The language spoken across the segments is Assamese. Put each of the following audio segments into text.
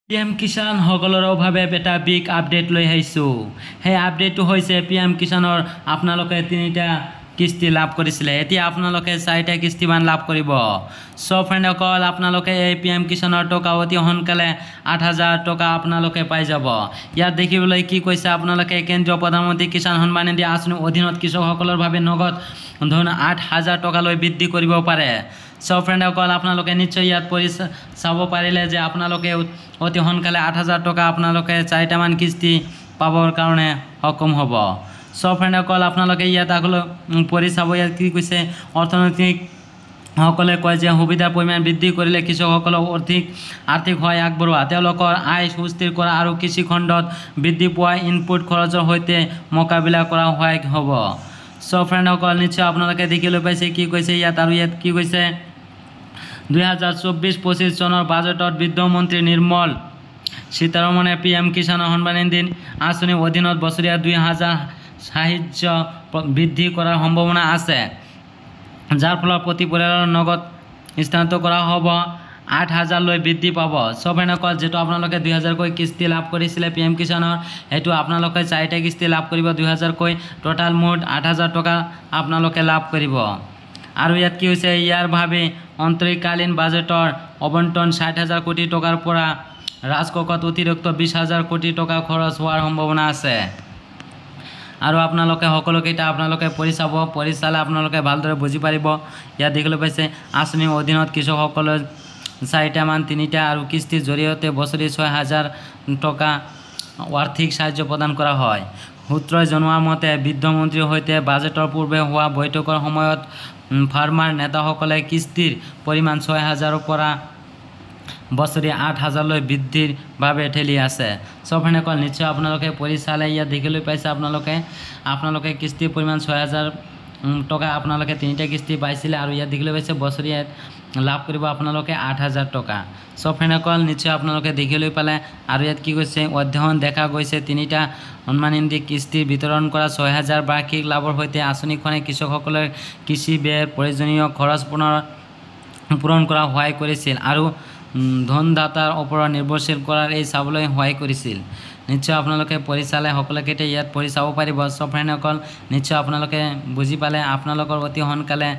PM কিষাণ সকলৰ অভাৱে এটা বিগ আপডেট লৈ আহিছোঁ। সেই আপডেটটো হৈছে PM কিষাণৰ আপোনালোকে 3টা কিস্তি লাভ কৰিছিলে, এতিয়া আপোনালোকে 4টা কিস্তিমান লাভ কৰিব। সো ফ্ৰেণ্ডসকল, আপোনালোকে এই PM কিষাণৰ টকা অতি সোনকালে 8,000 টকা আপোনালোকে পাই যাব। ইয়াত দেখিবলৈ কি কৈছে, আপোনালোকে কেন্দ্ৰীয় প্ৰধানমন্ত্ৰী কিষাণ সন্মান নিধি আঁচনিৰ অধীনত কৃষকসকলৰ বাবে নগদ ধন 8,000 টকালৈ বৃদ্ধি কৰিব পাৰে। সো ফ্ৰেণ্ডসকল, আপোনালোকে নিশ্চয় ইয়াত পঢ়ি চাব পাৰিলে যে আপোনালোকে অতি সোনকালে 8,000 টকা আপোনালোকে 4টামান কিস্তি পাবৰ কাৰণে সক্ষম হ'ব। সো ফ্ৰেণ্ডসকল, আপোনালোকে ইয়াত আগলৈ পঢ়ি চাব। ইয়াত কি কৈছে, অৰ্থনৈতিক সকলে কয় যে সুবিধাৰ পৰিমাণ বৃদ্ধি কৰিলে কৃষকসকলক আৰ্থিক সহায় আগবঢ়োৱা, তেওঁলোকৰ আয় সুস্থিৰ কৰা আৰু কৃষি খণ্ডত বৃদ্ধি পোৱা ইনপুট খৰচৰ সৈতে মোকাবিলা কৰা সহায়ক হ'ব। সো ফ্ৰেণ্ডসকল, নিশ্চয় আপোনালোকে দেখিবলৈ পাইছে কি কৈছে ইয়াত, আৰু ইয়াত কি কৈছে, 2024-25 চনৰ বাজেটত বিত্তমন্ত্ৰী নিৰ্মল সীতাৰমণে PM কিষাণ সন্মান নিধি আঁচনিৰ অধীনত বছৰীয়া 2,000 সাহায্য বৃদ্ধি কৰাৰ সম্ভাৱনা আছে, যাৰ ফলত প্ৰতি পৰিয়ালৰ নগদ স্থানান্তৰ কৰা হ'ব 8,000 লৈ বৃদ্ধি পাব। সো ফ্ৰেণ্ডসকল, যেটো আপোনালোকে 2,000কৈ কিস্তি লাভ কৰিছিলে PM কিষাণৰ, সেইটো আপোনালোকে 4টা কিস্তি লাভ কৰিব 2,000কৈ, টোটাল মুঠ 8,000 টকা আপোনালোকে লাভ কৰিব। আৰু ইয়াত কি হৈছে, ইয়াৰ বাবে অন্তৰীকালীন বাজেটৰ আবণ্টন 60,000 কোটি টকাৰ পৰা ৰাজকোষত অতিৰিক্ত 20,000 কোটি টকা খৰচ হোৱাৰ সম্ভাৱনা আছে। আৰু আপোনালোকে সকলোকেইটা আপোনালোকে পঢ়ি চাব, পঢ়ি চালে আপোনালোকে ভালদৰে বুজি পাৰিব। ইয়াত দেখিবলৈ পাইছে, আঁচনিৰ অধীনত কৃষকসকলৰ 4টামান 3টা আৰু কিস্তিৰ জৰিয়তে বছৰি 6,000 টকা আৰ্থিক সাহায্য প্ৰদান কৰা হয়। সূত্ৰই জনোৱা মতে, বিত্তমন্ত্ৰীৰ সৈতে বাজেটৰ পূৰ্বে হোৱা বৈঠকৰ সময়ত ফাৰ্মাৰ নেতাসকলে কিস্তিৰ পৰিমাণ 6,000ৰ পৰা বছৰি 8,000 লৈ বৃদ্ধিৰ বাবে ঠেলি আছে। সো ফ্ৰেণ্ডসকল, নিশ্চয় আপোনালোকে পঢ়ি চালে ইয়াত দেখিবলৈ পাইছে, আপোনালোকে কিস্তিৰ পৰিমাণ 6,000 টকা আপোনালোকে 3টা কিস্তি পাইছিলে, আৰু ইয়াত দেখিবলৈ পাইছে বছৰীয়া লাভ কৰিব আপোনালোকে 8,000 টকা। সো ফ্ৰেণ্ডসকল, নিশ্চয় আপোনালোকে দেখিবলৈ পালে। আৰু ইয়াত কি কৈছে, অধ্যয়ন দেখা গৈছে 3টা সন্মান নিধি কিস্তি বিতৰণ কৰা 6,000 বাৰ্ষিক লাভৰ সৈতে আঁচনিখনে কৃষকসকলৰ কৃষি ব্যয়ৰ প্ৰয়োজনীয় খৰচ পূৰণ কৰা সহায় কৰিছিল আৰু ধনদাতাৰ ওপৰত নিৰ্ভৰশীল কৰাৰ এই চাবলৈ সহায় কৰিছিল। নিশ্চয় আপোনালোকে পঢ়ি চালে সকলোকেইটা ইয়াত পঢ়ি চাব পাৰিব। সো ফ্ৰেণ্ডসকল, নিশ্চয় আপোনালোকে বুজি পালে। আপোনালোকৰ অতি সোনকালে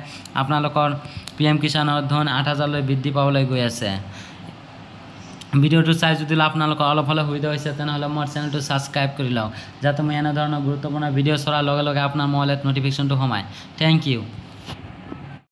আপোনালোকৰ PM কিষাণৰ ধন 8,000 লৈ বৃদ্ধি পাবলৈ গৈ আছে। ভিডিঅ'টো চাই যদি আপোনালোকৰ অলপ হ'লেও সুবিধা হৈছে, তেনেহ'লে মোৰ চেনেলটো ছাবস্ক্ৰাইব কৰি লওক, যাতে মই এনেধৰণৰ গুৰুত্বপূৰ্ণ ভিডিঅ' চোৱাৰ লগে লগে আপোনাৰ মোবাইলত ন'টিফিকেশ্যনটো সোমায়। Thank U.